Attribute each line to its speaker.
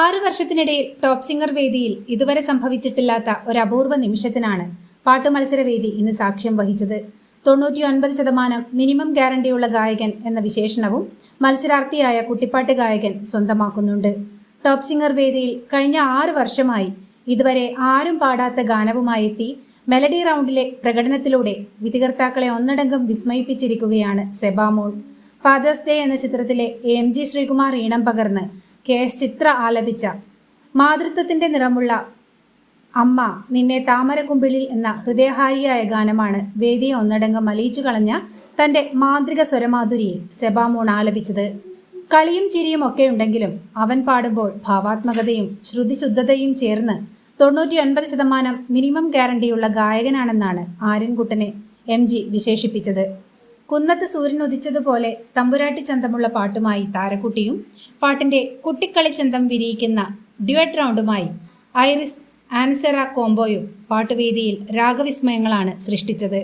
Speaker 1: 6 വർഷത്തിനിടയിൽ top singer വേദിയിൽ ഇതുവരെ സംഭവിച്ചിട്ടില്ലാത്ത ഒരു അപൂർവ നിമിഷത്തിനാണ് പാട്ടുമത്സരവേദി ഇന്ന് സാക്ഷ്യം വഹിച്ചത്. 99% മിനിമം ഗ്യാരണ്ടിയുള്ള ഗായകൻ എന്ന വിശേഷണവും മത്സരാർത്ഥിയായ കുട്ടിപ്പാട്ട് ഗായകൻ സ്വന്തമാക്കുന്നുണ്ട്. ടോപ്പ് സിംഗർ വേദിയിൽ കഴിഞ്ഞ 6 വർഷമായി ഇതുവരെ ആരും പാടാത്ത ഗാനവുമായി എത്തി മെലഡി റൗണ്ടിലെ പ്രകടനത്തിലൂടെ വിധികർത്താക്കളെ ഒന്നടങ്കം വിസ്മയിപ്പിച്ചിരിക്കുകയാണ് സെബാമോൾ. ഫാദേഴ്സ് ഡേ എന്ന ചിത്രത്തിലെ MG ശ്രീകുമാർ ഈണം പകർന്ന് KS ചിത്ര ആലപിച്ച മാതൃത്വത്തിന്റെ നിറമുള്ള അമ്മ നിന്നെ താമരക്കുമ്പിളിൽ എന്ന ഹൃദയഹാരിയായ ഗാനമാണ് വേദിയെ ഒന്നടങ്കം അലിയിച്ചു കളഞ്ഞ തന്റെ മാന്ത്രിക സ്വരമാധുരിയിൽ സെബാമോൾ ആലപിച്ചത്. കളിയും ചിരിയും ഒക്കെ ഉണ്ടെങ്കിലും അവൻ പാടുമ്പോൾ ഭാവാത്മകതയും ശ്രുതിശുദ്ധതയും ചേർന്ന് 99% മിനിമം ഗ്യാരണ്ടിയുള്ള ഗായകനാണെന്നാണ് ആര്യൻകുട്ടനെ MG വിശേഷിപ്പിച്ചത്. കുന്നത്ത് സൂര്യൻ ഉദിച്ചതുപോലെ തമ്പുരാട്ടി ചന്തമുള്ള പാട്ടുമായി താരക്കുട്ടിയും പാട്ടിന്റെ കുട്ടിക്കളിച്ചന്തം വിരിയിക്കുന്ന ഡ്യുവറ്റ് റൗണ്ടുമായി ഐറിസ് ആൻസെറ കോംബോയും പാട്ടുവേദിയിൽ രാഗവിസ്മയങ്ങളാണ് സൃഷ്ടിച്ചത്.